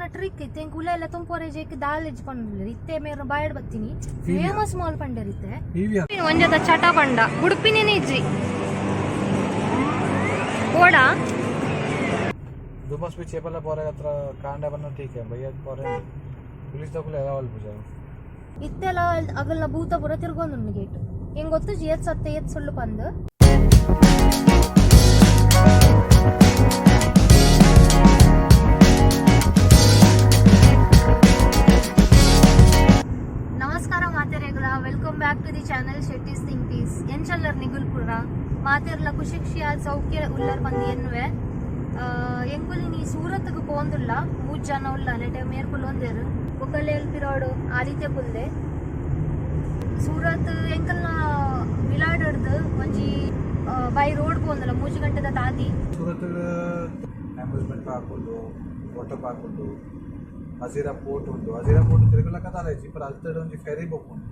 ನ ಟ್ರಿಕ್ ಇತ್ತೆ ಕುಲ ಎಲ್ಲ ತುಂಪೋರೆ ಜೇಕ್ ದಾಲ್ ಇಜ್ಕೊಂಡು ಇತ್ತೆ ಮೇರ ಬಾಯಡ್ ಬತ್ತೀನಿ ಫೇಮಸ್ ಮಾಲ್ ಪಂಡರಿತ್ತೆ ಒಂಜದ ಚಟ ಪಂಡ ಉಡುಪಿನೇ ಇಜ್ಜಿ ಓಡಾ दुमस भी चेपला पोरे अत्र कांडा बन्न ठीक है भैया पोरे पुलिस तकुले अवल पूजा ಇತ್ತೆಲ್ಲ ಅಗಲ್ನ ಭೂತ ಪುರ ತಿರ್ಗೊಂದು ಗೇಟ್ ಹೆಂಗ್ ಗೊತ್ತು ಜಿಯತ್ ಸತ್ತೆ ಎತ್ ಸುಳ್ಳು ಬಂದು ನಮಸ್ಕಾರ ಮಾತೆರೆಗಳ welcome back to the channel Shetty's think peace ಎಂಚಲ್ಲರ್ ನಿಗುಲ್ಪುರ ಮಾತೆರ್ಲ ಖುಷಿ ಖುಷಿಯಾದ ಸೌಖ್ಯ ಉಲ್ಲರ್ ಬಂದು ಎನ್ನುವೆ ಎಂಕುಲಿ ನೀ ಸೂರತ್ಗೆ ಪೋಂದುಲ್ಲ 3 ಜನ ಉಲ್ಲ ನೆಟೆ ಮೇರ್ಕುಲ್ ಒಂದೇರು ಒಕ್ಕಲೆ ಎಲ್ಪಿರೋಡು ಆದಿತ್ಯ ಕುಲ್ದೆ ಸೂರತ್ ಎಂಕಲ್ನ ವಿಲಾಡರ್ದು ಒಂಜಿ ಬೈ ರೋಡ್ ಪೋಂದಲ್ಲ 3 ಗಂಟೆದ ತಾದಿ ಸೂರತ್ ಅಮ್ಯೂಸ್ಮೆಂಟ್ ಪಾರ್ಕ್ ಉಂಟು ವಾಟರ್ ಪಾರ್ಕ್ ಉಂಟು ಹಜೀರಾ ಪೋರ್ಟ್ ಉಂಟು ಹಜೀರಾ ಪೋರ್ಟ್ ತಿರುಗಲ ಕಥಾಲ ಐತಿ ಪರ ಅಲ್ತಡ್ ಒಂಜಿ ಫೆರಿ ಬುಕ್ ಉಂಟು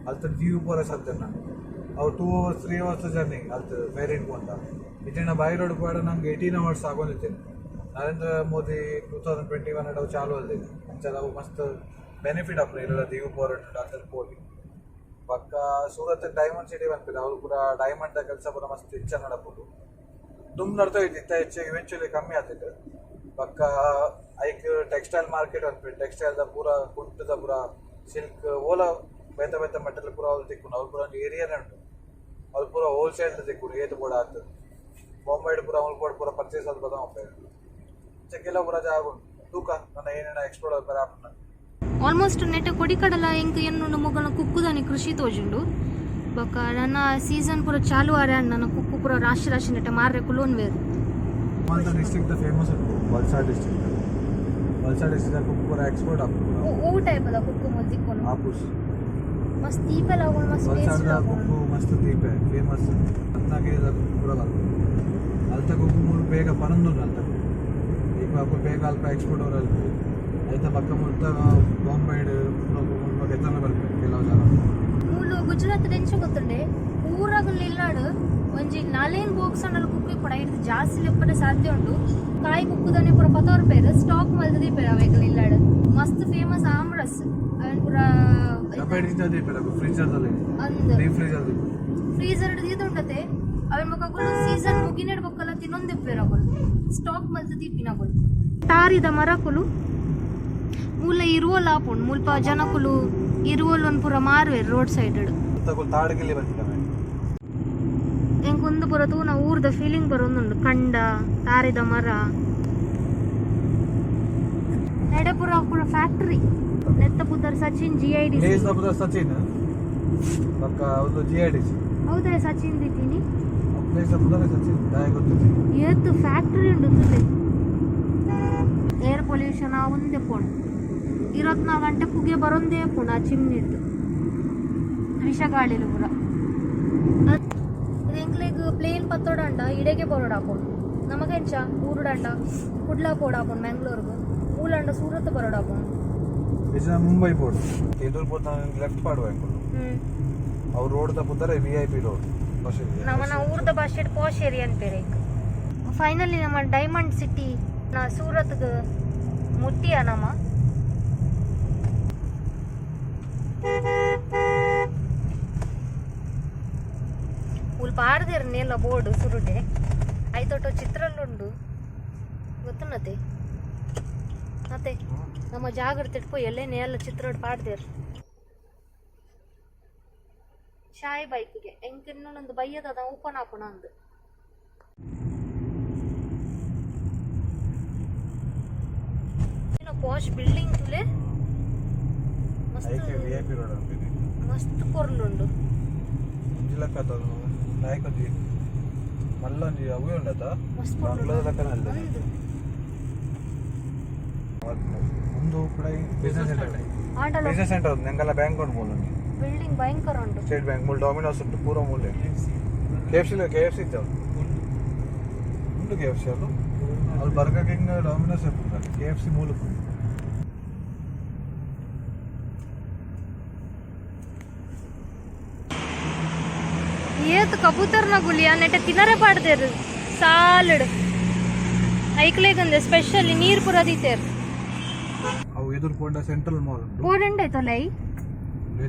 ಅಲ್ತಡ್ ದೀವ್ ಪೋರ ಸತ್ತನ್ನ ಅವು 2 hours 3 hours ಜರ್ನಿ ಅಲ್ತ ಫೆರಿ ಪೋಂದ ಇಟ್ಟಿನ ಬೈ ರೋಡ್ ಕೂಡ ನಂಗೆ 18 hours ಆಗೋದಿತ್ತೇನೆ ನರೇಂದ್ರ ಮೋದಿ 2021 ಅವು ಚಾಲು ಅಲ್ದಿದೆ ಅಂಚದ ಅವು ಮಸ್ತ್ ಬೆನಿಫಿಟ್ ಅಪ್ಪ ಇಲ್ಲ ದೀವ್ ಪೋರ್ ಅಲ್ತಡ್ ಪೋರ್ಟ್ ಪಕ್ಕ ಸೂರತ್ ಡೈಮಂಡ್ ಸಿಟಿ ಬಂದ್ಬಿಟ್ಟು ಅವ್ರು ಕೂಡ ಡೈಮಂಡ್ ಕೆಲಸ ಪೂರ ಮಸ್ತ್ ಹೆಚ್ಚ ನಡಬಹುದು ತುಂಬ ನಡ್ತಾ ಇತ್ತು ಹೆಚ್ಚು ಇವೆಂಚುಲಿ ಕಮ್ಮಿ ಆಗ್ತಿತ್ತು ಪಕ್ಕ ಐಕ್ ಟೆಕ್ಸ್ಟೈಲ್ ಮಾರ್ಕೆಟ್ ಅಂದ್ಬಿಟ್ಟು ಟೆಕ್ಸ್ಟೈಲ್ದ ಪೂರ ಕುಂಟದ ಪೂರ ಸಿಲ್ಕ್ ಓಲ ಬೇತ ಬೇತ ಮೆಟೀರಿಯಲ್ ಪೂರ ಅವ್ರು ತಿಕ್ಕೊಂಡು ಅವ್ರು ಪೂರ ಒಂದು ಏರಿಯಾನೇ ಉಂಟು ಅವ್ರು ಪೂರ ಹೋಲ್ಸೇಲ್ ತಿಕ್ಕೊಂಡು ಏತು ಬೋಡ ಆಗ್ತದೆ ಬಾಂಬೈಡ್ ಪೂರ ಅವ್ರು ಕೂಡ ಪೂರ ಪರ್ಚೇಸ್ ಅದು ಬದ ಚೆಕ್ಕೆಲ್ಲ ಪೂರ ಜಾಗ ತೂಕ ನನ್ನ ಏನೇನ ಎಕ್ಸ್ಪ್ಲೋರ್ ಬರ ಆಲ್ಮೋಸ್ಟ್ ನೆಟ್ ಕೊಡಿಕಡಲ ಎಂಕ್ ಎನ್ನು ಮುಗನ ಕುಕ್ಕುದಾನಿ ಕೃಷಿ ತೋಜುಂಡು ಬೊಕ ನನ್ನ ಸೀಸನ್ ಪೂರ ಚಾಲು ಆರೆ ನನ್ನ ಕುಕ್ಕು ಪೂರ ರಾಶಿ ರಾಶಿ ನೆಟ ಮಾರ್ರೆ ಕುಲೋನ್ wear district famous Valsad district ಕುಕ್ಕು ಪೂರ ಎಕ್ಸ್ಪೋರ್ಟ್ ಆಗ್ತದೆ ಓ ಟೈಪ್ ಅದ ಕುಕ್ಕು ಮಲ್ದಿಕ್ಕೊನು ಆಪುಸ್ ಮಸ್ತ್ ದೀಪೆಲ್ಲ ಅವಳು ಮಸ್ತ್ ಟೇಸ್ಟ್ ಕುಕ್ಕು ಮಸ್ತ್ ದೀಪೆ ಫೇಮಸ್ ಹತ್ನಾಗೇದ ಕುಕ್ಕು ಪೂರ ಬರ್ತದೆ ಅಲ್ತ ಕುಕ್ಕು ಮೂರು ಬೇಗ ಪರಂದು ಅಲ್ತ ಈಗ ಅಪ್ಪ ಬೇಗ ಅಲ್ಪ ಎಕ್ಸ್ಪೋರ್ಟ್ ಅವ್ರು ಅಲ್ಪ ಆಯ್ತಾ ಪಕ್ಕ ಮುಲ್ತ ಬಾಂಬೈಡ್ ಎತ್ತನ ಬರ್ತದೆ ಕೆಲವು ಜನ ಮೂಲು ಗುಜರಾತ್ ಡೆಂಚು ಗೊತ್ತುಂಡೆ ಊರಾಗಲ್ಲಿ ಇಲ್ಲಾಡು ಒಂಜಿ ನಾಲೇನ್ ಬೋಕ್ಸಣ್ಣಲ್ಲಿ ಕುಕ್ಕಿ ಕೂಡ ಇಡ್ದು ಜಾಸ್ತಿ ಲೆಪ್ಪಡೆ ಸಾಧ್ಯ ಉಂಟು ಕಾಯಿ ಕುಕ್ಕುದಾನೆ ಪೂರ 10 ರೂಪಾಯಿ ಸ್ಟಾಕ್ ಮಲ್ದಿ ಪೇರ ಅವೇಕಲ್ ಇಲ್ಲಾಡು ಮಸ್ತ್ ಫೇಮಸ್ ಆಮ್ರಸ್ ಅವನ್ ಪೂರ ಫ್ರೀಜರ್ ಉಂಟತೆ ಅವನ್ ಮಕ್ಕಳು ಸೀಸನ್ ಮುಗಿನಿಡ್ಬೇಕಲ್ಲ ತಿನ್ನೊಂದು ಪೇರಗಳು ಸ್ಟಾಕ್ ಮಲ್ದು ದೀಪಿನಗಳು ತಾರಿದ ಮರಕುಲು ಮೂಲ ಇರುವಲ್ಲ ಆಪುಂಡು ಮುಲ್ಪ ಜನಕುಲು ಇರುವಲ್ ಒಂದು ಪೂರ ಮಾರುವೆರು ರೋಡ್ ಸೈಡ್ ಎಂಕೊಂದು ಪೂರ ತೂನ ಊರ್ದ ಫೀಲಿಂಗ್ ಬರೋದುಂಡು ಕಂಡ ತಾರಿದ ಮರ ನೆಡೆ ಪೂರ ಫ್ಯಾಕ್ಟರಿ ನೆತ್ತ ಪುದರ್ ಸಚಿನ್ GID ಸಚಿನ್ ಪಕ್ಕ ಒಂದು GIDC ಹೌದಾ ಸಚಿನ್ ದಿದ್ದೀನಿ ಸಚಿನ್ ಏತ್ ಫ್ಯಾಕ್ಟರಿ ಉಂಡು ತುಲೆ ಏರ್ ಪೊಲ್ಯೂಷನ್ ಒಂದೇ ಪೋಣ್ 24 ಗಂಟೆ ಪುಗೆ ಬರೋಂದೇ ಪೋಣ ಆ ಚಿಮ್ನಿಟ್ಟು ವಿಷಗಾಳಿಲು ಪೂರ ಎಂಕ್ಲೆಗ್ ಪ್ಲೇನ್ ಪತ್ತೋಡಂಡ ಇಡೆಗೆ ಬರೋಡ್ ಹಾಕೊಂಡು ನಮಗೆಂಚ ಊರುಡಂಡ ಕುಡ್ಲಾ ಪೋಡ್ ಹಾಕೊಂಡು ಮ್ಯಾಂಗ್ಳೂರ್ಗು ಮೂಲಂಡ ಸೂರತ್ ಬರೋಡ್ ಹಾಕೊಂಡು ಮುಂಬೈ ಬೋರ್ಡ್ ಎದುರು ಪೋತ ಲೆಫ್ಟ್ ಪಾಡುವ ಅವ್ರು ರೋಡ್ ದ ಪುತ್ತರ VIP ರೋಡ್ ನಮ್ಮ ಊರ್ದ ಭಾಷೆ ಪಾಶ್ ಏರಿಯಾ ಅಂಪೇರೆ ಫೈನಲಿ ನಮ್ಮ ಡೈಮಂಡ್ ಸಿಟಿ ನಾ ಸೂರತ್ಗೆ ಮುಟ್ಟಿಯ ನಮ್ಮ ಉಲ್ಪ ಆಡ್ದಿರ್ನೆಲ್ಲ ಬೋರ್ಡ್ ಸುರುಡೆ ಐತೊಟ್ಟು ಚಿತ್ರಲ್ಲುಂಡು ಗೊತ್ತುನತೆ ಮತ್ತೆ ನಮ್ಮ ಜಾಗ್ರತೆ ಇಟ್ಕೊ ಎಲ್ಲೇನೆ ಎಲ್ಲ ಚಿತ್ರ ಪಾಡ್ದೇರ್ ಶಾಯಿ ಬೈಕ್ಗೆ ಎಂಕ್ ಇನ್ನೊಂದು ಬೈಯದ ಓಪನ್ ಹಾಕೋಣ ಅಂದು ಪಾಶ್ ಬಿಲ್ಡಿಂಗ್ ತುಲೆ ಮಸ್ತ್ ಕೊರ್ಲುಂಡು ಮಲ್ಲೊಂಜಿ ಅವೇ ಉಂಡತ ಬಾಂಗ್ಲಾದ ಲೆಕ್ಕನಲ್ಲ ಒಂದು ಕೂಡ ಬಿಸ್ನೆಸ್ ಸೆಂಟರ್ ನೆಂಗಲ್ಲ ಬ್ಯಾಂಕ್ ಉಂಟು ಮೂಲ ಬಿಲ್ಡಿಂಗ್ ಭಯಂಕರ ಉಂಟು ಸ್ಟೇಟ್ ಬ್ಯಾಂಕ್ ಮೂಲ ಡಾಮಿನೋಸ್ ಉಂಟು ಪೂರ ಮೂಲೆ KFC ಇದ್ದಾವೆ ಉಂಟು KFC ಅದು ಅಲ್ಲಿ ಬರ್ಗರ್ ಕಿಂಗ್ ಡಾಮಿನೋಸ್ ಇರ್ತದೆ KFC ಮೂಲಕ ಏತ್ ಕಬೂತರ್ನ ಗುಲಿಯ ನೆಟ್ಟ ತಿನ್ನರೆ ಪಾಡ್ದೇರು ಸಾಲಡ್ ಐಕ್ಲೇಗಂದೆ ಸ್ಪೆಷಲಿ ನೀರು ಪೂರ ದೀತೇರು ಅವು ಎದುರುಕೊಂಡ ಸೆಂಟ್ರಲ್ ಮಾಲ್ ಉಂಟು ಬೋರ್ಡ್ ತೊಲೈ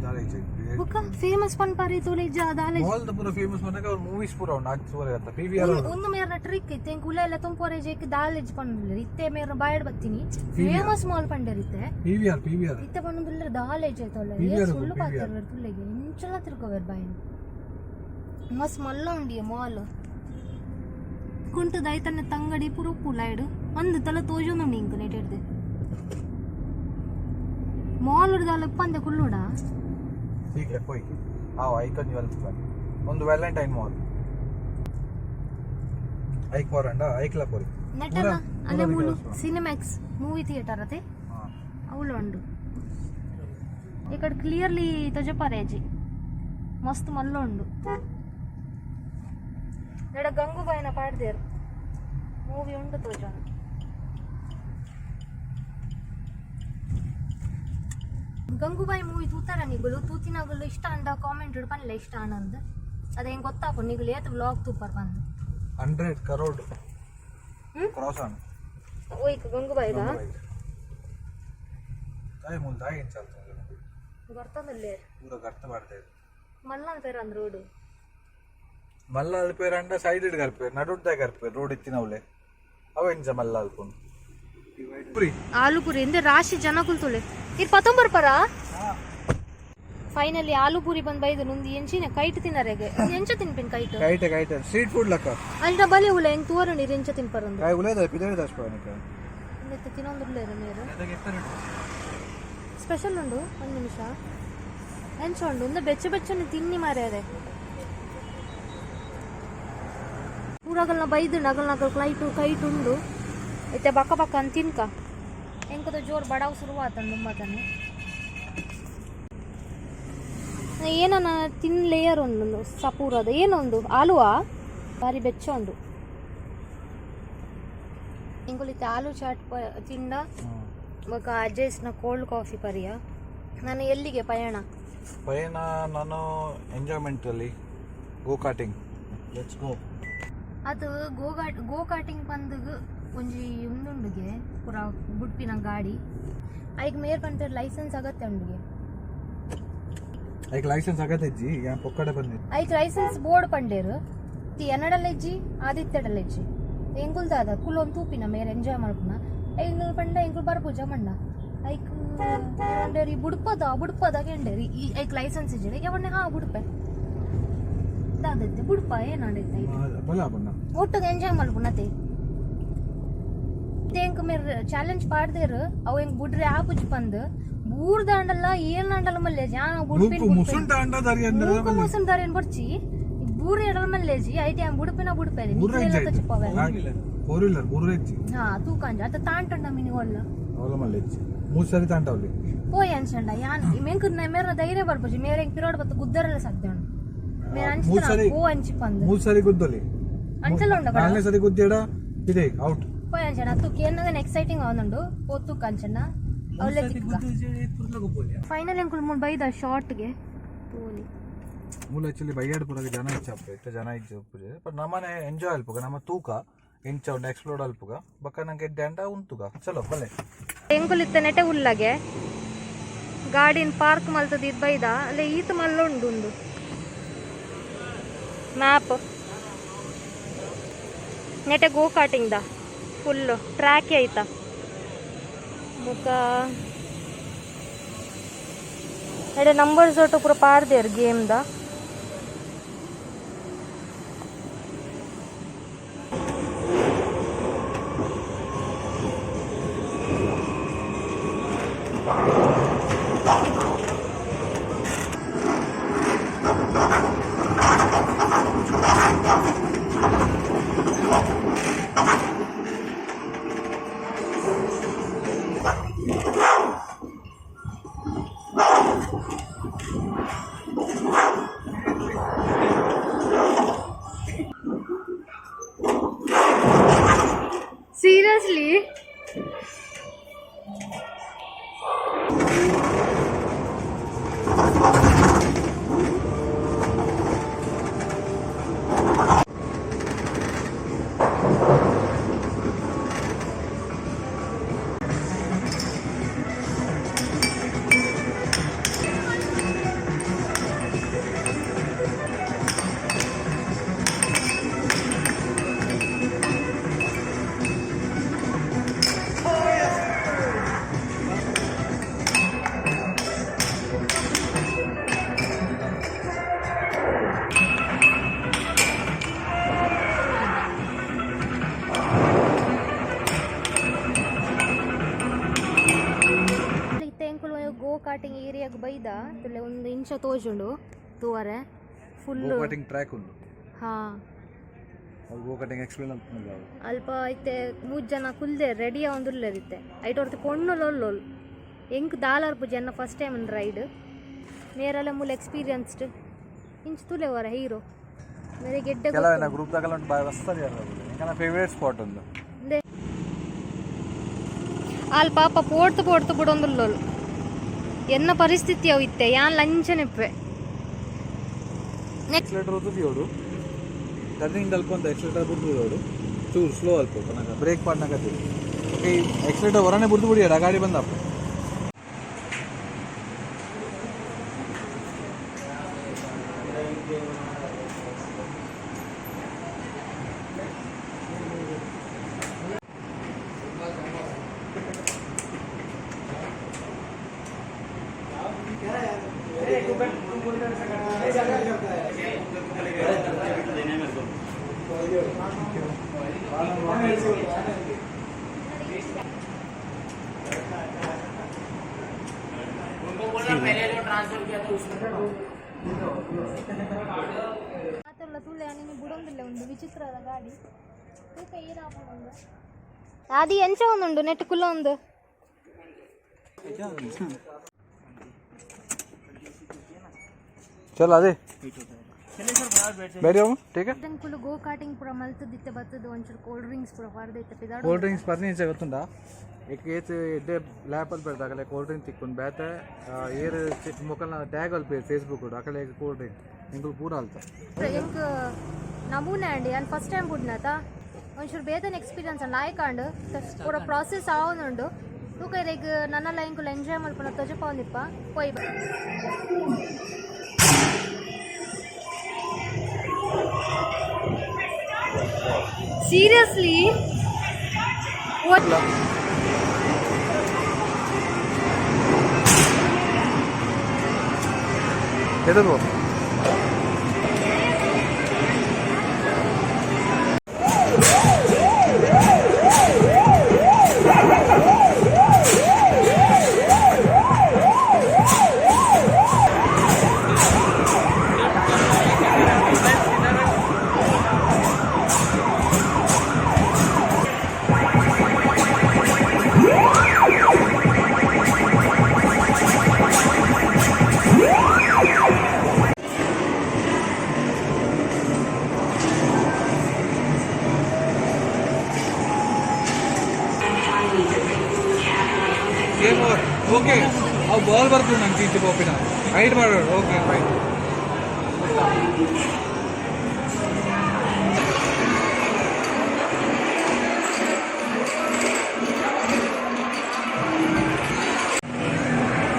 ದಾಲೇಜ್ ಬುಕ್ಕ ಫೇಮಸ್ ಪನ್ ಪಾರಿ ತೊಲೈ ಜಾ ದಾಲೇಜ್ ಮಾಲ್ ಪೂರ ಫೇಮಸ್ ಬಂದಾಗ ಅವ್ರ ಮೂವೀಸ್ ಪೂರ ಉಂಟು ಆಗ್ತುವರೆ ಅಂತ ಪಿವಿಆರ್ ಒಂದು ಮೇರ ಟ್ರಿಕ್ ಇತ್ತೆ ಕುಲ ಎಲ್ಲ ತುಂಪೋರೆ ಜೇಕ್ ದಾಲೇಜ್ ಪನ್ನುಲ್ಲ ಇತ್ತೆ ಮೇರ ಬಾಯಡ್ ಬತ್ತೀನಿ ಫೇಮಸ್ ಮಾಲ್ ಪಂಡರಿತ್ತೆ ಪಿವಿಆರ್ ಇತ್ತೆ ಪನ್ನುಲ್ಲ ದಾಲೇಜ್ ತೊಲೈ PVR ಸುಳ್ಳು ಪಾತ್ರ ತುಳ್ಳೆಗೆ ಇಂಚಲ ತಿರ್ಕೋವರ್ ಬಾಯನ್ ಮಸ್ ಮಲ್ಲ ಉಂಡಿ ಮಾಲ್ ಕುಂಟು ದೈತನ್ನ ತಂಗಡಿ ಪುರು ಪುಲಾಯ್ಡು ಒಂದು ತಲ ತೋಜೊಂದು ಇಂಕ ನೆಟ್ಟಿಡ್ದೆ ಮಾಲ್ ಉಡ್ದಾಲ ಪಂದೆ ಕುಲ್ಲುಡ ಹೀಗೆ ಹೋಯ್ ಐಕನ್ ಜ್ಯುವೆಲ್ಸ್ ಒಂದು ವ್ಯಾಲೆಂಟೈನ್ ಮಾಲ್ ಐಕ್ ಪೋರಂಡ ಐಕ್ಲ ಪೋರಿ ನೆಟ್ಟನ ಅಲ್ಲೇ ಮೂಲು ಸಿನಿಮ್ಯಾಕ್ಸ್ ಮೂವಿ ಥಿಯೇಟರ್ ಅತೆ ಅವಳು ಉಂಡು ಈ ಕಡೆ ಕ್ಲಿಯರ್ಲಿ ತಜಪಾರೇಜಿ ಮಸ್ತ್ ಮಲ್ಲ ಉಂಡು ನಡ ಗಂಗೂಬಾಯಿನ ಪಾಡ್ದೇರು ಮೂವಿ ಉಂಡು ತೋಜೋಣ ಗಂಗೂಬಾಯಿ ಮೂವಿ ತೂತಾರ ನಿಗುಲು ತೂತಿನಾಗಲು ಇಷ್ಟ ಅಂದ ಕಾಮೆಂಟ್ ಪನ್ಲೆ ಇಷ್ಟ ಅಂದ್ ಅದೇ ಹೆಂಗೆ ಗೊತ್ತಾಕು ನಿಗುಲು ಏತ್ ವ್ಲಾಗ್ ತೂಪರ್ ಬಂದು 100 ಕರೋಡ್ ಕ್ರಾಸ್ ಆನ್ ಓಯ್ ಗಂಗೂಬಾಯಿಗ ತಾಯಿ ಮೂಲ ತಾಯಿ ಏನು ಚಾಲ್ತದೆ ಬರ್ತದಲ್ಲೇ ಪೂರ ಗರ್ತ ಮಾಡ್ತಾ ಇದೆ ಮಲ್ಲನ ಪೇರ ಅಂದ್ ರೋಡು ಮಲ್ಲ ಅಲ್ಪೇರಂಡ ಸೈಡ್ ಇಡ್ ಗರ್ಪೇರ್ ನಡುಡ್ದಾಗ ಗರ್ಪೇರ್ ರೋಡ್ ಇತ್ತಿನವಳೆ ಅವ ಇಂಚ ಮಲ್ಲ ಅಲ್ಕೊಂಡು ಪುರಿ ಆಲೂಪುರಿ ಎಂದೆ ರಾಶಿ ಜನ ಕುಲ್ತುಳೆ ಇದು 19 ಪರ ಫೈನಲಿ ಆಲೂಪುರಿ ಬಂದ್ ಬೈದು ನುಂದಿ ಎಂಚಿನ ಕೈಟ್ ತಿನ್ನರೆಗೆ ಎಂಚ ತಿನ್ಪಿನ್ ಕೈಟ್ ಕೈಟ್ ಸ್ಟ್ರೀಟ್ ಫುಡ್ ಲಕ್ಕ ಅಲ್ಲಿ ಬಲೆ ಉಲೆ ಹೆಂಗ್ ತೋರ ನೀರು ಎಂಚ ತಿನ್ಪರಂದು ಕಾಯಿ ಉಲೇದ ಪಿದರಿ ದಾಸ್ಪಾನಿಕ ಮತ್ತೆ ತಿನ್ನೊಂದುರ್ಲೆ ನೀರು ಸ್ಪೆಷಲ್ ಉಂಡು ಒಂದು ನಿಮಿಷ ಎಂಚ ಉಂಡು ಒಂದು ಬೆಚ್ಚನೆ ತಿನ್ನಿ ಮಾರೇ ಅದೇ ಊರಾಗಲ್ನ ಬೈದು ನಗಲ್ ಕೈಟ್ ಉಂಡು ಐತೆ ಬಕ್ಕ ಅಂತ ತಿನ್ಕ ಹೆಂಕದ ಜೋರು ಬಡಾವ್ ಶುರುವಾತಂದು ತುಂಬತಾನೆ ಏನನ ತಿನ್ ಲೇಯರ್ ಒಂದು ಸಪೂರದ ಏನೊಂದು ಆಲುವಾ ಬಾರಿ ಬೆಚ್ಚ ಉಂಡು ಇಂಕೊಲಿತ್ತೆ ಆಲೂ ಚಾಟ್ ತಿಂಡ ಬೊಕ ಅಜ್ಜೇಸ್ನ ಕೋಲ್ಡ್ ಕಾಫಿ ಪರಿಯ ನಾನು ಎಲ್ಲಿಗೆ ಪಯಣ ನಾನು ಎಂಜಾಯ್ಮೆಂಟ್ ಅಲ್ಲಿ ಗೋ ಕಾರ್ಟಿಂಗ್ ಲೆಟ್ಸ್ ಗೋ ಅದು ಗೋ ಕಾರ್ಟಿಂಗ್ ಬಂದು ಒಂಜಿ ಉಂದುಂಡುಗೆ ಪೂರ ಬುಡ್ಪಿನ ಗಾಡಿ ಐಕ್ ಮೇರ್ ಪಂತ ಲೈಸೆನ್ಸ್ ಆಗತ್ತೆ ಉಂಡುಗೆ ಐಕ್ ಲೈಸೆನ್ಸ್ ಆಗತ್ತಿಜ್ಜಿ ಯಾ ಪೊಕ್ಕಡೆ ಬಂದಿ ಐಕ್ ಲೈಸೆನ್ಸ್ ಬೋರ್ಡ್ ಪಂಡೇರು ತಿ ಎನ್ನಡಲ್ಲೆಜ್ಜಿ ಆದಿತ್ಯಡಲ್ಲೆಜ್ಜಿ ಎಂಕುಲ್ದಾದ ಕುಲ್ ಒಂದು ತೂಪಿನ ಮೇರೆ ಎಂಜಾಯ್ ಮಾಡ್ಪುನ ಎಂಕುಲ್ ಪಂಡ ಎಂಕುಲ್ ಬರ್ಪುಜ ಮಂಡ ಐಕ್ ಅಂಡೇರಿ ಬುಡ್ಪದ ಕೆಂಡೇರಿ ಐಕ್ ಲೈಸೆನ್ಸ್ ಇಜ್ಜಿರಿ ಯಾವಣ್ಣೆ ಬುಡ್ಪೆ ದಾದತ್ತೆ ಬುಡ್ಪ ಏನಾಡೈತೆ ಒಟ್ಟಿಗೆ ಎಂಜಾಯ್ ಮಾಡ್ಪುನತೆ ಎಂಕ್ ಮೇರ್ ಚಾಲೆಂಜ್ ಪಾಡ್ದೇರು ಅವು ಹೆಂಗ್ ಬುಡ್ರಿ ಆಪುಜ್ ಬಂದು ಬೂರ್ ದಾಂಡಲ್ಲ ಏನ್ ದಾಂಡಲ್ಲ ಮಲ್ಲೇಜಿ ಮುಸುನ್ ದಾರಿ ಏನ್ ಬರ್ಚಿ ಬೂರ್ ಎಡಲ್ ಮಲ್ಲೇಜಿ ಐಟಿ ಬುಡ್ಪಿನ ಬುಡ್ಪೇರಿ ಹಾ ತೂಕಂಜ ಅತ್ತ ತಾಂಟಂಡ ಮಿನಿ ಒಲ್ಲ ಮೂಸರಿ ತಾಂಟವ್ಲಿ ಪೋಯ್ ಅನ್ಸಂಡ ಯಾನ್ ಮೆಂಕ್ ಮೇರ ಧೈರ್ಯ ಬರ್ಪುಜಿ ಮೇರೆ ಹೆಂಗ್ ಪಿರೋಡ್ ಬತ್ತ ಗುದ್ದರಲ್ಲ ಸದ್ದೆ ಮೇರ ಅಂಚಿನ ಓ ಅಂಚಿ ಬಂದು ಮೂಸರಿ ಗುದ್ದಲಿ ಅಂಚಲ ಉಂಡ ನಾಲ್ನೇ ಸರಿ ಗುದ್ದೇಡ ಇದೆ ಔಟ್ ಪೋಯ್ ಅಂಚನ ತುಕ್ ಏನಂದ್ರೆ ಎಕ್ಸೈಟಿಂಗ್ ಅವನುಂಡು ಓ ತುಕ್ ಅಂಚನ ಅವಳೆ ಫೈನಲ್ ಎಂಕುಲ್ ಮುನ್ ಬೈದ ಶಾರ್ಟ್ಗೆ ತೋಲಿ ಮೂಲ ಆಕ್ಚುಲಿ ಬೈಯಾಡ್ ಪುರಾಗ ಜನ ಇಚ್ಚಾಪೆ ಇಷ್ಟ ಜನ ಇಜ್ಜೆ ಬಟ್ ನಮ್ಮನೆ ಎಂಜಾಯ್ ಅಲ್ಪಗ ನಮ್ಮ ತೂಕ ಇಂಚ ಉಂಡು ಎಕ್ಸ್ಪ್ಲೋರ್ ಅಲ್ಪಗ ಬಕ್ಕ ನಂಗೆ ಡ್ಯಾಂಡ ಉಂತುಗ ಚಲೋ ಬಲೆ ಎಂಕುಲ್ ಇತ್ತ ನೆಟೆ ಉಲ್ಲಗೆ ಗಾಡಿನ ಪಾರ್ಕ್ ಮಲ್ತದ ಇದು ಬೈದ ಅಲ್ಲೇ ಈತ ಮಲ್ಲ ಉಂಡು ಮ್ಯಾಪ್ ನೆಟೆ ಗೋ ಕಾರ್ಟಿಂಗ್ ದ ಫುಲ್ ಟ್ರ್ಯಾಕ್ ಆಯ್ತಾ ಬೊಕ್ಕ ಎಡೆ ನಂಬರ್ಸ್ ಒಟ್ಟು ಪೂರ ಪಾಡ್ದೇರು ಗೇಮ್ದ Seriously? ಕಾರ್ಟಿಂಗ್ ಏರಿಯಾಗ ಬೈದ ತುಲೆ ಒಂದು ಇಂಚ ತೋಜುಂಡು ತೂವರೆ ಫುಲ್ ಗೋ ಕಾರ್ಟಿಂಗ್ ಟ್ರ್ಯಾಕ್ ಉಂಟು ಹಾ ಗೋ ಕಾರ್ಟಿಂಗ್ ಎಕ್ಸ್ಪ್ಲೇನ್ ಅಂತ ಅಲ್ಪ ಐತೆ 3 ಜನ ಕುಲ್ದೆ ರೆಡಿಯ ಒಂದುಲ್ಲದಿತ್ತೆ ಐಟ್ ಹೊರತು ಕೊಂಡು ಲೊಲ್ಲೊಲ್ ಎಂಕ್ ದಾಲಾರ್ಪು ಜನ ಫಸ್ಟ್ ಟೈಮ್ ರೈಡ್ ಮೇರೆಲ್ಲ ಮೂಲ ಎಕ್ಸ್ಪೀರಿಯನ್ಸ್ಡ್ ಇಂಚ್ ತುಲೆ ವರ ಹೀರೋ ಮೇರೆ ಗೆಡ್ಡೆ ಕೆಲವೆಲ್ಲ ಗ್ರೂಪ್ ದಾಗಲ್ಲ ಉಂಟು ಬಾಯ್ ವಸ್ತರಿ ನನ್ನ ಫೇವರೇಟ್ ಸ್ಪಾಟ್ ಒಂದು ಆಲ್ ಪಾಪ ಪೋಡ್ತು ಬಿಡೊಂದುಲ್ಲೋಲು ಎನ್ನ ಪರಿಸ್ಥಿತಿ ಅವು ಇತ್ತೆ ಯಾನ್ ಲಂಚನೆಪ್ಪೆ ಎಕ್ಸಲೇಟರ್ ಹೋಗ್ತದೆ ಅವಡು ಟರ್ನಿಂಗ್ ಅಲ್ಪ ಎಕ್ಸಲೇಟರ್ ಬಿಡ್ತದೆ ಅವಡು ಚೂರು ಸ್ಲೋ ಅಲ್ಪ ನನಗೆ ಬ್ರೇಕ್ ಪಾಡ್ನಾಗತ್ತೀವಿ ಓಕೆ ಎಕ್ಸಲೇಟರ್ ಹೊರನೇ ಬಿಡ್ದು ಬಿಡಿಯಾಡ ಗಾಡಿ ಬಂದಪ್ಪ ಬಿಡೊಂದಿಲ್ಲ ಒಂದು ವಿಚಿತ್ರದ ಗಾಡಿ ತೂಕ ಏನಾಪುಂಡು ಆದಿ ಎಂಚ ಒಂದುಂಡು ನೆಟ್ ಕುಲ್ಲ ಒಂದು ಚಲ ಅದೇ ಬೇರೆ ಟೀಕೆ ಕುಲು ಗೋ ಕಾರ್ಟಿಂಗ್ ಪೂರ ಮಲ್ತದಿತ್ತೆ ಬತ್ತದು ಒಂಚೂರು ಕೋಲ್ಡ್ ಡ್ರಿಂಕ್ಸ್ ಪೂರ ಪಾರ್ದೈತೆ ಪಿದಾಡು ಕೋಲ್ಡ್ ಡ್ರಿಂಕ್ಸ್ ಪರ್ನೀಚ ಗೊತ್ತುಂಟಾ ಏತ್ ಎಡ್ಡೆ ಲ್ಯಾಪಲ್ಲಿ ಬೆಳೆದಾಗಲೇ ಕೋಲ್ಡ್ ಡ್ರಿಂಕ್ ತಿಕ್ಕೊಂಡು ಬೇತೆ ಏರ್ ಮೊಕಲ್ನ ಟ್ಯಾಗ್ ಅಲ್ಲಿ ಫೇಸ್ಬುಕ್ ಅಕಡೆ ಕೋಲ್ಡ್ ಡ್ರಿಂಕ್ ನಿಂಗೆ ಪೂರ ಅಲ್ತ ಎಂಕ್ ನಮೂನೆ ಅಂಡಿ ನಾನು ಫಸ್ಟ್ ಟೈಮ್ ಬಿಡ್ನಾತ ಒಂಚೂರು ಬೇತನ ಎಕ್ಸ್ಪೀರಿಯನ್ಸ್ ಲಾಯ್ಕಾಂಡು ಪೂರ ಪ್ರಾಸೆಸ್ ಆವೊಂದುಂಡು ತೂಕ ಈಗ ನನ್ನೆಲ್ಲ ಎಂಕುಲು ಎಂಜಾಯ್ ಮಾಡ್ಕೊಂಡು ತಜಪ ಒಂದಿಪ್ಪ ಪೊಯ್ ಸೀರಿಯಸ್ಲಿ ಎದದು ಗೇಮ್ ಓವರ್ ಓಕೆ ಅವು ಬಾಲ್ ಬರ್ತದೆ ನಂಗೆ ಈಚೆ ಪಾಪಿನ ಹೈಡ್ ಮಾಡೋಣ ಓಕೆ ಫೈನ್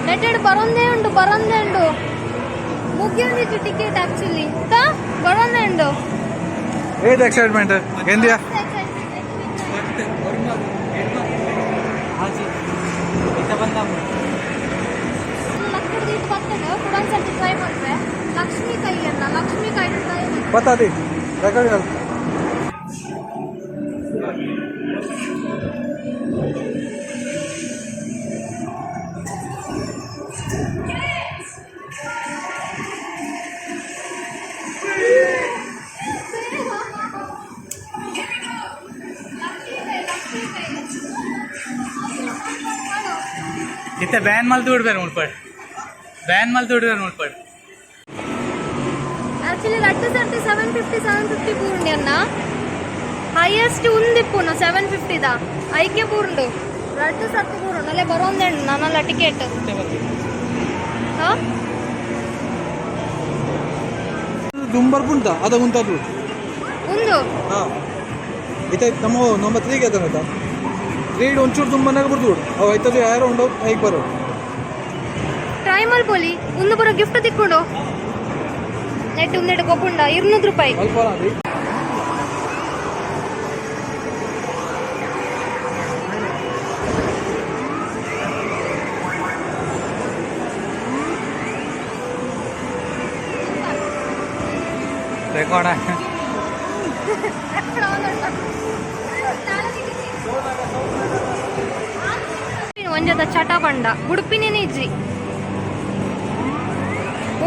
ನೆಟ್ಟೆಡ್ ಬರೋಂದೇ ಉಂಡು ಮುಗಿಯೋದಿತ್ತು ಟಿಕೆಟ್ ಆಕ್ಚುಲಿ ಬರೋಂದೇ ಉಂಡು ಏത് ಎಕ್ಸೈಟ್ಮೆಂಟ್ ಎಂದಿಯಾ ಟ್ರೈ ಮಾಡ್ರೆ ಲಕ್ಷ್ಮೀ ಕೈ ಟ್ರೈ ಬತ್ತಾ ದಿ ರೆಕಾರ್ಡ್ कर इतने बैन माल तोड़ पे मुझपर యాక్చువల్లీ లడ్డు సర్ది 750 పూరుండి అన్న హైయెస్ట్ ఉంది పూను 750 దా ಐಕೆ ಪೂರ್ಂಡು ಲಡ್ಡು ಸತ್ತು ಪೂರ್ಂಡು ಅಲ್ಲೇ ಬರೋಂದೇಂಡು ನನ್ನಲ್ಲ ಟಿಕೆಟ್ ದುಂಬರ್ ಪುಂಟ ಅದ ಉಂಟದು ಒಂದು ಇತ್ತೆ ನಮ್ಮ 3 ಗೆ ಅದನತ 3 ಒಂಚೂರು ತುಂಬನಾಗ ಬರ್ದು ಅವು ಐತದು ಯಾರು ಉಂಡು ಐಕ್ ಬರೋ ಟ್ರೈ ಮಾಡ್ಬೋಲಿ ಒಂದು ಬರೋ ಗಿಫ್ಟ್ ತಿಕ್ಕೊಂಡು ನೆಟ್ ಒಂದೆರಡು ಕೊಪ್ಪುಂಡ 200 ರೂಪಾಯಿ ಅಲ್ಪ ಅದಿ ರೆಕಾರ್ಡ್ ಒಂಜದ ಚಟ ಪಂಡ ಉಡುಪಿನೇ ಇಜ್ಜಿ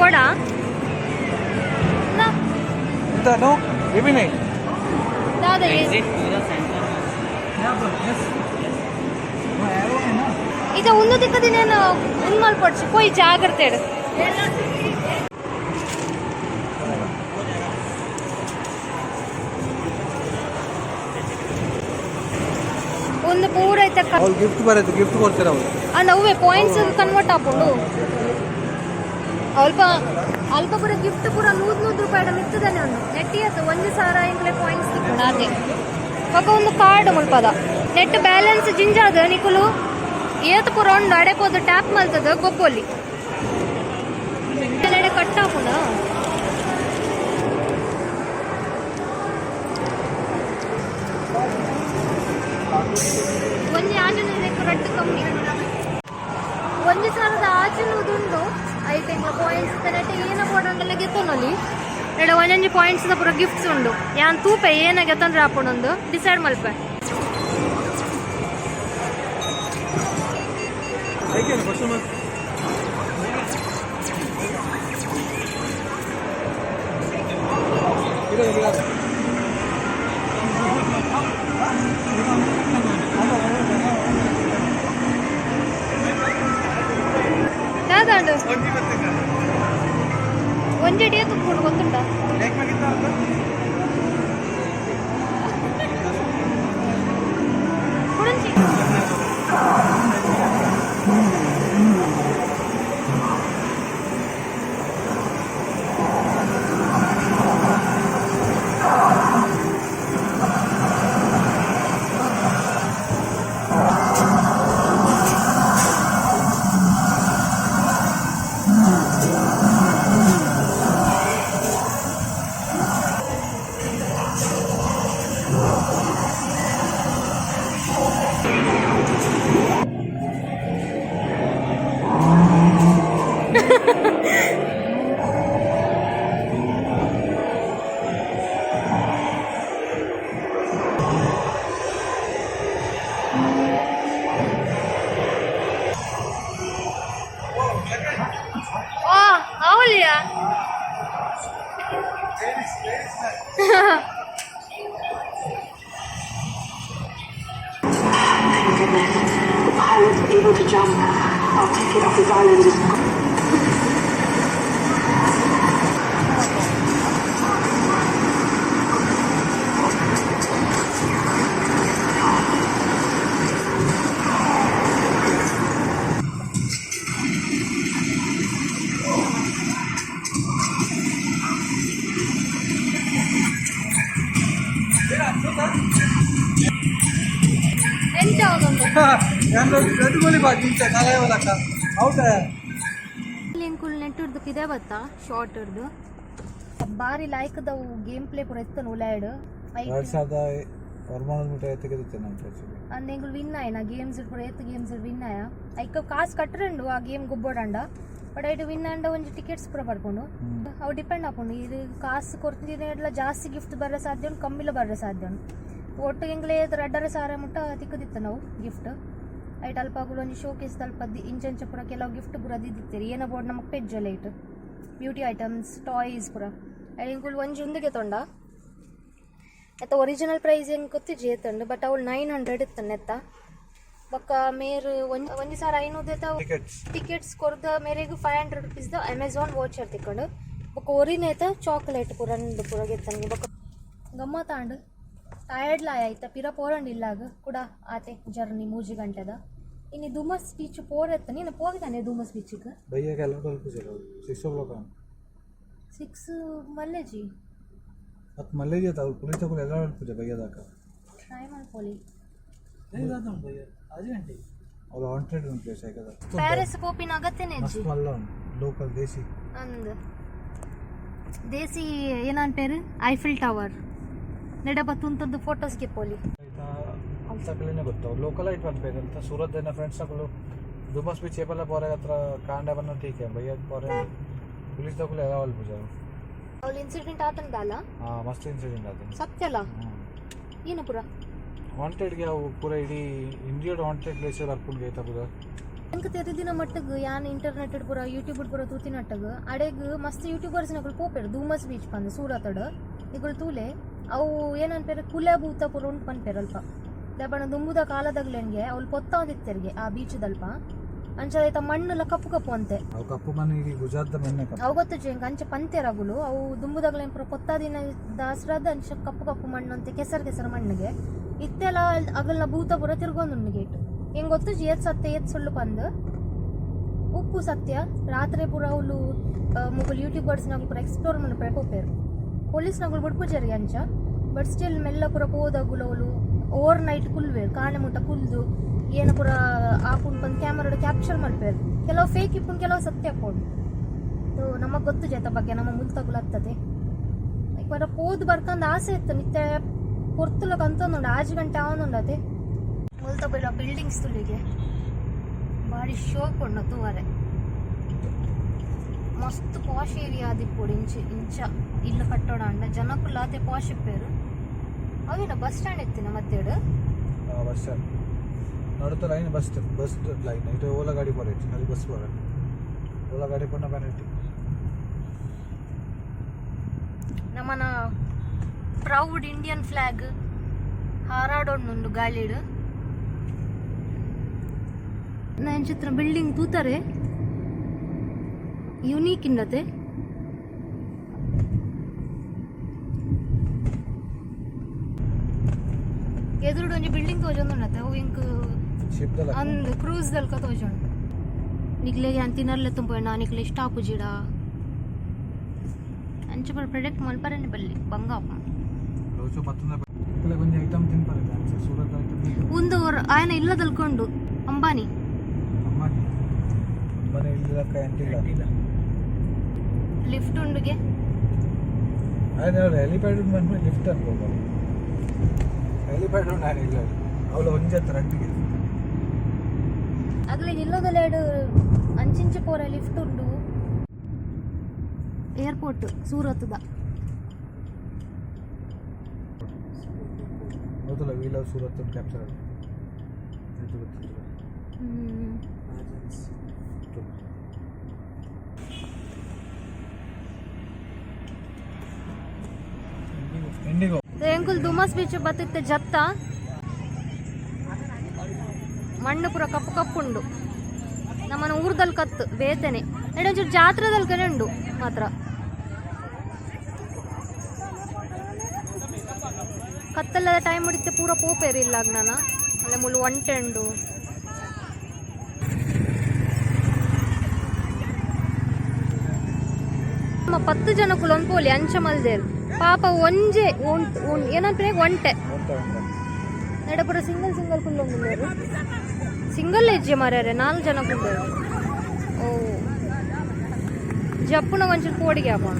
ಓಡಾ ಎಂತ ನೋ ಎಬಿನೇ ದಾದ ಇದ ಒಂದು ದಿಕ್ಕದಿನೇನು ಒಂದು ಮಲ್ಪಡ್ಸಿ ಕೊಯ್ ಜಾಗ್ರತೆ ಇಡು ಒಂದು ಪೂರ ಐತೆ ಅವ್ರು ಗಿಫ್ಟ್ ಬರುತ್ತೆ ಗಿಫ್ಟ್ ಕೊಡ್ತಾರೆ ಅವ್ರು ನವ್ವೆ ಪಾಯಿಂಟ್ಸ್ ಕನ್ವರ್ಟ್ ಹಾಕೊಂಡು ಅಲ್ಪ ಅಲ್ಪ ಪೂರ ಗಿಫ್ಟ್ ಪೂರ 100 ರೂಪಾಯಿ ಮಿತ್ತದಾನೆ ಒಂದು ನೆಟ್ಟಿ ಅದು 1,000 ಇಂಗ್ಲೆ ಪಾಯಿಂಟ್ಸ್ ತಿಕ್ಕೊಂಡು ಅದೇ ಪಕ್ಕ ಒಂದು ಕಾರ್ಡ್ ಮುಲ್ಪದ ನೆಟ್ ಬ್ಯಾಲೆನ್ಸ್ ಜಿಂಜಾದ ನಿಕುಲು ಏತ್ ಪೂರ ಒಂದು ಅಡೆಪೋದು ಟ್ಯಾಪ್ ಮಲ್ತದ ಗೊಬ್ಬೊಲ್ಲಿ ಎಲ್ಲೆಡೆ ಕಟ್ ಹಾಕೊಂಡ ಒಂಜಿ ಆಚೆನೆ ರಟ್ಟು ಕಮ್ಮಿ 1,000 ಆಚೆನುದುಂಡು ಐತೆ ಪಾಯಿಂಟ್ಸ್ ನೆಟ್ ಏನ ಕೊಡಂಡೆಲ್ಲ ಗೆತ್ತನಲ್ಲಿ ಎಡ ಒಂಜೊಂಜಿ ಪಾಯಿಂಟ್ಸ್ ಪೂರ ಗಿಫ್ಟ್ಸ್ ಉಂಡು ಯಾನ್ ತೂಪೆ ಏನ ಗೆತ್ತಂದ್ರೆ ಹಾಕೊಂಡೊಂದು ಡಿಸೈಡ್ ಮಲ್ಪೆ ಯಾವ್ದಾಂಡು ಒಂಜೆಡಿಯ ತುಕ್ಕೊಂಡು ಗೊತ್ತುಂಟ ಕುಡಂಚಿ ಅವಲಿಯಾ The pilot able to jump. I'll take it off his island. ಎಂಚ ಅವನೊಂದು ಲಿಂಕುಲ್ ನೆಟ್ ಹಿಡ್ದು ಪಿದೆ ಬತ್ತಾ ಶಾರ್ಟ್ ಹಿಡ್ದು ಬಾರಿ ಲಾಯ್ಕದವು ಗೇಮ್ ಪ್ಲೇ ಪೂರ ಎತ್ತನು ಉಲಾಯ್ಡು ಅಂದೆಂಗುಲ್ ವಿನ್ ಆಯ್ನ ಗೇಮ್ಸ್ ಪೂರ ಎತ್ತು ಗೇಮ್ಸ್ ವಿನ್ ಆಯ ಐಕ ಕಾಸು ಕಟ್ಟರಂಡು ಆ ಗೇಮ್ ಗುಬ್ಬೋಡಂಡ ಬಟ್ ಐಟು ವಿನ್ ಅಂಡ ಒಂಜಿ ಟಿಕೆಟ್ಸ್ ಪೂರ ಪಡ್ಕೊಂಡು ಅವು ಡಿಪೆಂಡ್ ಹಾಕೊಂಡು ಇದು ಕಾಸು ಕೊಡ್ತಿದ್ದ ಜಾಸ್ತಿ ಗಿಫ್ಟ್ ಬರೋ ಸಾಧ್ಯ ಉಂಟು ಕಮ್ಮಿಲ ಬರೋ ಸಾಧ್ಯ ಉಂಟು ಒಟ್ಟು ಎಂಗ್ಲೇ ರಡ್ಡರ ಸಾರ ಮುಟ್ಟ ತಿಕ್ಕದಿತ್ತ ನಾವು ಗಿಫ್ಟ್ ಐಟ್ ಅಲ್ಪಗಳು ಒಂಜಿ ಶೋಕೇಸ್ ಅಲ್ಪ ಇಂಚಂಚ ಪೂರ ಕೆಲವು ಗಿಫ್ಟ್ ಪೂರ ದಿದ್ದಿತ್ತೀರಿ ಏನೋ ಬೋರ್ಡ್ ನಮಗೆ ಪೆಜ್ಜಲ್ಲ ಇಟ್ ಬ್ಯೂಟಿ ಐಟಮ್ಸ್ ಟಾಯ್ಸ್ ಪೂರ ಎಂಕುಲ್ ಒಂಜಿ ಉಂದಿಗೆ ತೊಂಡ ಎತ್ತ ಒರಿಜಿನಲ್ ಪ್ರೈಸ್ ಹೆಂಗೆ ಗೊತ್ತಿಜ್ಜಿ ಎತ್ತಂಡು ಬಟ್ ಅವಳು 900 ಇತ್ತಂಡು ಎತ್ತ ಬೊಕ್ಕ ಮೇರು ಒಂಜಿ ಸಾರ 500 ಟಿಕೆಟ್ಸ್ ಕೊರ್ದ ಮೇರೆಗೂ 500 ರೂಪೀಸ್ದ ಅಮೆಝಾನ್ ವಾಚರ್ ತಿಕ್ಕೊಂಡು ಬೊಕ್ಕ ಒರಿನೇತ ಚಾಕ್ಲೇಟ್ ಪೂರ ಅಂಡು ಪೂರ ಗೆತ್ತಂಗೆ ಬೊಕ್ಕ ಗಮ್ಮತ್ತಾಂಡು ಟಯರ್ಡ್ ಲಾಯ ಆಯ್ತಾ ಪಿರ ಪೋರಂಡಿಲ್ಲಾಗ ಕೂಡ ಆತೆ ಜರ್ನಿ 3 ಗಂಟೆದ ಇನ್ನು ದುಮಸ್ ಬೀಚ್ ಪೋರೆತ್ತ ನೀನು ಹೋಗಿದ್ದಾನೆ ದುಮಸ್ ಬೀಚಿಗೆ 6 ಮಲ್ಲೇಜಿ ಅದು ಮಲ್ಲೇಜಿ ಆಯ್ತು ಅವ್ರು ಪುಲಿಸ್ ತಗೊಂಡು ಎಲ್ಲ ಹೇಳ್ತಿದ್ದೆ ಬೈಯದಾಕ ಟ್ರೈ ಮಾಡ್ಕೊಳ್ಳಿ ಅದು ಹಾಂಟೆಡ್ ಒಂದು ಪ್ಲೇಸ್ ಆಯ್ತದ ಪ್ಯಾರಿಸ್ ಪೋಪಿನ ಅಗತ್ಯನೇ ಮಸ್ತ್ ಮಲ್ಲ ಲೋಕಲ್ ದೇಸಿ ಅಂದು ದೇಸಿ ಏನಾನ್ ಪೇರು ಐಫಿಲ್ ಟವರ್ ನೆಡಬತ್ತುಂತದ್ದು ಫೋಟೋಸ್ಗೆ ಪೋಲಿ ಅಂತಕಲೇನೆ ಗೊತ್ತಾವ ಲೋಕಲ್ ಐಟ್ ಬರ್ಬೇಕಂತ ಸೂರತ್ ಏನ ಫ್ರೆಂಡ್ಸ್ ಹಾಕಲು ದುಮಸ್ ಬೀಚ್ ಏಪಲ್ಲ ಪೋರೆ ಹತ್ರ ಕಾಂಡೆ ಬನ್ನ ಟೀಕೆ ಬೈಯಕ್ ಪೋರೆ ಪುಲಿಸ್ ತಗೊಳ್ಳಿ ಎಲ್ಲ ಅಲ್ಲಿ ಪೂಜಾ ಅವಳು ಇನ್ಸಿಡೆಂಟ್ ಆತಂದಲ್ಲ ಮಸ್ತ್ ಇನ್ಸಿಡೆಂಟ್ ಆತಂದ ಸತ್ಯಲ್ಲ ಏನು ಪುರ ಹಾಂಟೆಡ್ಗೆ ಅವು ಪೂರ ಇಡೀ ಇಂಡಿಯಾದ ಹಾಂಟೆಡ್ ಪ್ಲೇಸ್ ಕರ್ಕೊಂಡು ಗೈತಾ ಪೂರ ಎಂಕ್ ತೆರಿದಿನ ಮಟ್ಟಿಗೆ ಯಾನ್ ಇಂಟರ್ನೆಟ್ ಪೂರ ಯೂಟ್ಯೂಬ್ ಪೂರ ತೂತಿನಟ್ಟಗ ಅಡೆಗ್ ಮಸ್ತ್ ಯೂಟ್ಯೂಬರ್ಸ್ ನಗಳು ಪೋಪೆರು ಧೂಮಸ್ ಬೀಚ್ ಪಂದ್ ಸೂರತಡ ಇಗಳು ತೂಲೆ ಅವು ಏನನ್ಪೇರು ಕುಲೆ ಭೂತ ಪೂರ ಉಂಟು ಪನ್ಪೇರಲ್ಪ ದಬ್ಬಣ ದುಂಬುದ ಕಾಲದಾಗ್ಲೆನ್ಗೆ ಅವ್ಲು ಪೊತ್ತ ಒಂದಿತ್ತೆರ್ಗೆ ಆ ಬೀಚದಲ್ಪ ಅಂಚ ಮಣ್ಣೆಲ್ಲ ಕಪ್ಪು ಕಪ್ಪು ಅಂತೆ ಅವು ಕಪ್ಪು ಮನೆ ಗುಜರಾತ್ ಮೆನ್ನೆ ಅವು ಗೊತ್ತು ಚೆಂಗ ಅಂಚೆ ಪಂತೆರಗುಲು ಅವು ದುಂಬುದಾಗ್ಲೇನ್ ಪೂರ ಪೊತ್ತ ದಿನ ದಾಸರಾದ ಅಂಚ ಕಪ್ಪು ಕಪ್ಪು ಮಣ್ಣು ಅಂತೆ ಕೆಸರು ಮಣ್ಣಿಗೆ ಇತ್ತೆಲ್ಲ ಅಗಲ್ನ ಭೂತ ಪೂರ ತಿರ್ಗೊಂದು ಗೇಟ್ ಹೆಂಗ್ ಗೊತ್ತು ಏತ್ ಸತ್ಯ ಏತ್ ಸುಳ್ಳು ಪಂದ್ ಉಪ್ಪು ಸತ್ಯ ರಾತ್ರಿ ಪೂರ ಅವಳು ಮುಗುಲ್ ಯೂಟ್ಯೂಬರ್ಸ್ ನಗಳು ಪೂರ ಎಕ್ಸ್ಪ್ಲೋರ್ ಮಾಡಿ ಹೋಗ್ತೇರು ಪೊಲೀಸ್ ನಗಳು ಬಿಡ್ಪುಜರಿ ಅಂಚ ಬಟ್ ಸ್ಟಿಲ್ ಮೆಲ್ಲ ಪೂರ ಹೋದಾಗುಲು ಅವಳು ಓವರ್ ನೈಟ್ ಕುಲ್ವೇರು ಕಾಣೆ ಮುಟ್ಟ ಕುಲ್ದು ಏನು ಪೂರ ಆಪುಂಡು ಬಂದು ಕ್ಯಾಮರಾ ಕ್ಯಾಪ್ಚರ್ ಮಾಡ್ಪೇರು ಕೆಲವು ಫೇಕ್ ಇಪ್ಪುಂಡು ಕೆಲವು ಸತ್ಯ ಹಾಕೊಂಡು ನಮಗೆ ಗೊತ್ತು ಜೇತ ಬಗ್ಗೆ ನಮ್ಮ ಮುಲ್ತಗುಲು ಹತ್ತದೆ ಈಗ ಪೋದು ಬರ್ಕಂದು ಆಸೆ ಇತ್ತು ನಿತ್ಯ ಕೊರ್ತಲಕ್ಕೆ ಅಂತಂದುಂಡು 5 ಗಂಟೆ ಅವನುಂಡತೆ ಮುಲ್ತ ಬೇಡ ಬಿಲ್ಡಿಂಗ್ಸ್ ತುಳಿಗೆ ಬಾಡಿ ಶೋಕ್ ಉಂಡು ತೂವರೆ ಮಸ್ತ್ ಪಾಶ್ ಏರಿಯಾ ಆದಿಪ್ಪುಡು ಇಂಚ ಇಲ್ಲು ಕಟ್ಟೋಡ ಅಂಡ ಜನಕ್ಕುಲ್ಲ ಅದೇ ಪಾಶ್ ಇಪ್ಪೇರು ಅವೇನ ಬಸ್ ಸ್ಟ್ಯಾಂಡ್ ಎತ್ತಿನ ಮತ್ತೇಡು ಬಸ್ ಸ್ಟ್ಯಾಂಡ್ ನಡುತ್ತ ಲೈನ್ ಬಸ್ ಲೈನ್ ಇದು ಓಲಾ ಗಾಡಿ ಬರೈತಿ ಅಲ್ಲಿ ಬಸ್ ಬರ ಓಲಾ ಗಾಡಿ ಪಣ್ಣ ಪೆನಲ್ಟಿ ನಮ್ಮನ ಪ್ರೌಡ್ ಇಂಡಿಯನ್ ಫ್ಲಾಗ್ ಹಾರಾಡೋಣ್ಣುಂಡು ಗಾಳಿಡು ನಾನು ಚಿತ್ರ ಬಿಲ್ಡಿಂಗ್ ತೂತಾರೆ ಯುನೀಕ್ ಇಂಡತೆ ಎದುರುಡು ಒಂಜಿ ಬಿಲ್ಡಿಂಗ್ ತೋಜೊಂದುಂಡತೆ ಅವು ಇಂಕ್ ಅಂದ್ ಕ್ರೂಸ್ ದಲ್ಕ ತೋಜೊಂಡು ನಿಕ್ಲೆಗೆ ಅಂತಿನರ್ಲೆ ತುಂಬೋಣ ನಿಕ್ಲೆ ಸ್ಟಾಪು ಜಿಡ ಅಂಚ ಬರ್ ಪ್ರೊಡಕ್ಟ್ ಮಲ್ಪರನೆ ಬಲ್ಲಿ ಬಂಗಾಪ ರೋಚು ಮತ್ತೊಂದು ಕೊಂಚ ಐಟಮ್ ತಿನ್ಪರೈತೆ ಅಂಚೆ ಸೂರತ್ ಐಟಮ್ ಒಂದು ಆಯನ ಇಲ್ಲ ತಲ್ಕೊಂಡು ಅಂಬಾನಿ ಮನೆ ಇಲ್ಲಕ್ಕ ಎಂಟಿಲ್ಲ ಲಿಫ್ಟ್ ಉಂಡುಗೆ ಆಯ್ತು ಹೆಲಿಪ್ಯಾಡ್ ಬಂದ್ಮೇಲೆ ಲಿಫ್ಟ್ ಅನ್ಕೋಬೋದು ಹೆಲಿಪ್ಯಾಡ್ ಉಂಡು ನಾನು ಇಲ್ಲ ಅವಳು ಒಂಜತ್ತು ರಂಟಿಗೆ ಅಗ್ಲಿ ನಿಲ್ಲೋದಲ್ಲೆರಡು ಅಂಚಿಂಚೆ ಪೋರ ಲಿಫ್ಟ್ ಉಂಡು ಏರ್ಪೋರ್ಟ್ ಸೂರತ್ದ ಗೊತ್ತಲ್ಲ ವೀಲ್ ಆಫ್ ಸೂರತ್ ಕ್ಯಾಪ್ಚರ್ ಆಗಿ ಇಂಡಿಗೋ ಎಂಕುಲ್ ದುಮಸ್ ಬೀಚ್ ಬತ್ತಿತ್ತೆ ಜತ್ತ ಮಣ್ಣು ಪೂರ ಕಪ್ಪು ಕಪ್ಪುಂಡು ನಮ್ಮನ ಊರ್ದಲ್ಲಿ ಕತ್ತು ಬೇತೇನೆ ಒಂಚೂರು ಜಾತ್ರೆದಲ್ಲಿ ಕಡೆ ಉಂಡು ಮಾತ್ರ ಕತ್ತಲ್ಲದ ಟೈಮ್ ಹಿಡಿತೆ ಪೂರ ಪೋಪೇರಿಲ್ಲ ನಾನು ಅಲ್ಲೇ ಮುಳ್ಳು ಒಂಟೆ ಉಂಡು ನಮ್ಮ 10 ಜನ ಕುಲೊಂದ್ಪೋಲಿ ಅಂಚ ಮಲ್ದೇರು ಪಾಪ ಒಂಜೆ ಏನಂತ ಒಂಟೆ ನಡಪುರ ಸಿಂಗಲ್ ಕುಲ್ಲೊಂದಿಲ್ಲೇರು ಸಿಂಗಲ್ ಹೆಜ್ಜೆ ಮಾರ್ಯಾರೆ 4 ಜನ ಕುಂದೇರು ಓ ಜಪ್ಪುನ ಒಂಚೂರು ಕೋಡಿಗೆ ಹಾಕೋಣ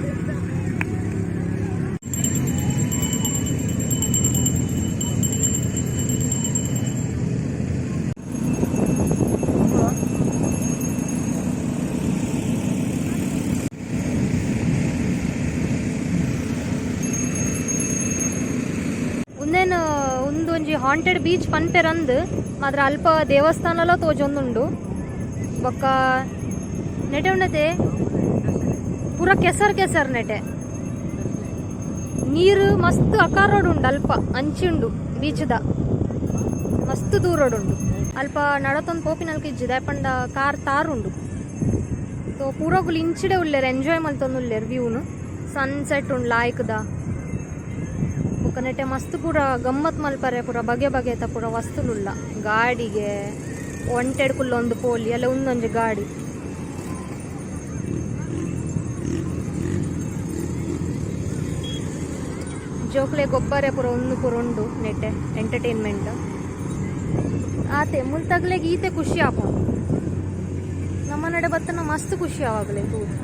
ಉಂದೇನು ಒಂದೊಂಜಿ ಹಾಂಟೆಡ್ ಬೀಚ್ ಪನ್ಪೆರಂದು ಮಾತ್ರ ಅಲ್ಪ ದೇವಸ್ಥಾನಲ ತೋಜೊಂದುಂಡು ಬೊಕ್ಕ ನೆಟೆ ಉಂಡತೆ ಪೂರ ಕೆಸರ್ ನೆಟೆ ನೀರು ಮಸ್ತ್ ಅಕಾರೋಡುಂಡು ಅಲ್ಪ ಅಂಚಿಂಡು ಬೀಚ್ದ ಮಸ್ತ್ ದೂರೋಡುಂಡು ಅಲ್ಪ ನಡತೊಂದು ಪೋಪಿನಲ್ಕ ಇಜ್ಜಿದೆ ಪಂಡ ಕಾರ್ ತಾರುಂಡು ತೋ ಪೂರಗುಲು ಇಂಚಿಡೆ ಉಳ್ಳೇರು ಎಂಜಾಯ್ ಮಲ್ತೊಂದು ಉಳ್ಳೇರು ವ್ಯೂನು ಸನ್ಸೆಟ್ ಉಂಡು ಲಾಯ್ಕದ ಬೊಕ್ಕ ನೆಟೆ ಮಸ್ತ್ ಪೂರ ಗಮ್ಮತ್ ಮಲ್ಪರೆ ಪೂರ ಬಗೆ ಪೂರ ವಸ್ತುಲುಲ್ಲ ಗಾಡಿಗೆ ಒಂಟೆಡ್ ಕುಲ್ಲೊಂದು ಪೋಲಿ ಅಲ್ಲ ಒಂದೊಂಜಿ ಗಾಡಿ ಜೋಕ್ಲೆ ಗೊಬ್ಬರ ಪೂರ ಪೂರ ಉಂಡು ನೆಟೆ ಎಂಟರ್ಟೈನ್ಮೆಂಟ್ ಆತೆ ಮುಲ್ತಗ್ಲೆಗೆ ಈತೆ ಖುಷಿ ಹಾಕೊಂಡು ನಮ್ಮ ನಡೆ ಬತ್ತನ ಮಸ್ತ್ ಖುಷಿ ಆವಾಗಲೇ ತೂದು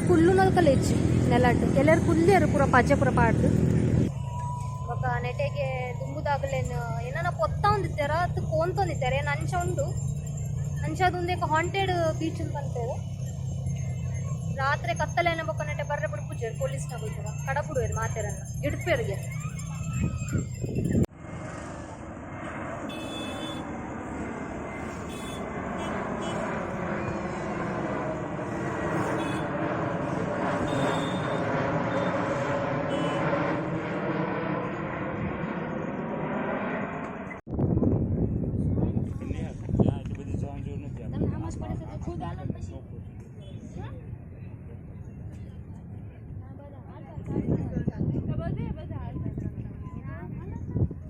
ಕುಲ್ಲು ನಲ್ಕಲ್ಲ ಹೆಚ್ಚು ನೆಲಟ್ಟು ಕೆಲರು ಕುಲ್ಲೇರು ಪೂರ ಪಜ್ಜೆ ಪೂರ ಪಾಡ್ದು ಬೊಕ್ಕ ನೆಟೆಗೆ ದುಂಬುದಾಗಲೇನು ಏನಾನ ಪೊತ್ತ ಒಂದಿತ್ತಾರ ಅದು ಕೋಂತೊಂದಿತ್ತಾರೆ ಏನು ಅಂಚ ಉಂಡು ಅಂಚದೊಂದೇಕ ಹಾಂಟೆಡ್ ಬೀಚ್ ಅಂತ ಅಂತೇವೆ ರಾತ್ರಿ ಕತ್ತಲೇನ ಬೊಕ್ಕ ನೆಟೆ ಬರ್ರೆ ಬಿಡ್ಪುಜೇರು ಪೊಲೀಸ್ನ ಬಿಡ್ತಾರ ಕಡಪುಡುವೇರು ಮಾತೇರನ್ನ ಇಡ್ಪೇರಿಗೆ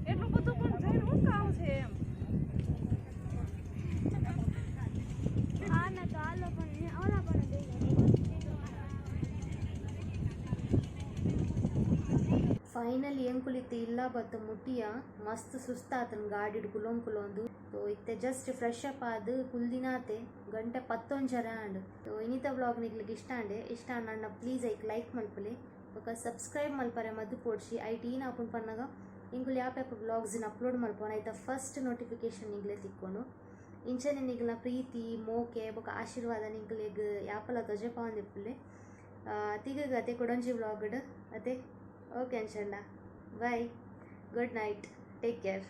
એટલું બધું પણ જઈને શું કામ છે એમ ಫೈನಲಿ ಎಂಕುಲಿತ್ತೆ ಇಲ್ಲ ಬತ್ತ ಮುಟ್ಟಿಯ ಮಸ್ತ್ ಸುಸ್ತಾತನ್ ಗಾಡಿಡ್ ಕುಲೊಂದು ಸೊ ಇತ್ತೆ ಜಸ್ಟ್ ಫ್ರೆಶ್ ಅಪ್ ಆದ್ ಕುಲ್ದಿನಾತೆ ಗಂಟೆ 11 ಆಂಡ್ ಸೊ ಇನ್ನಿತ ವ್ಲಾಗ್ ನಿಗ್ಲಿಗೆ ಇಷ್ಟ ಅಣ್ಣ ಪ್ಲೀಸ್ ಐಕ್ ಲೈಕ್ ಮಲ್ಪಲೆ ಬೊಕ ಸಬ್ಸ್ಕ್ರೈಬ್ ಮಲ್ಪರೆ ಮದ್ದು ಪೋಡ್ಸಿ ಐಟ್ ಈನ್ ಆಪುನ್ ಪನ್ನಗ ಇಂಕುಲು ಯಾಪ ವ್ಲಾಗ್ಸ್ ಅಪ್ಲೋಡ್ ಮಲ್ಪೋಣ ಐತ ಫಸ್ಟ್ ನೋಟಿಫಿಕೇಶನ್ ನಿಗ್ಲೆ ತಿಕ್ಕೋನು ಇಂಚನೆ ನಿಗ್ಲ ಪ್ರೀತಿ ಮೋಕೆ ಬೊಕ ಆಶೀರ್ವಾದ ನಿಗ್ಲಿಗ್ ಯಾಪಲ ತೊಜೆ ಪಾವಂದಿಪ್ಪುಲೆ ತಿಗಗ ಅತೆ ಕೊಡೊಂಜಿ ವ್ಲಾಗ್ಡ್ ಅತೆ ಓಕೆ ಅಂಚಂಡ bye good night take care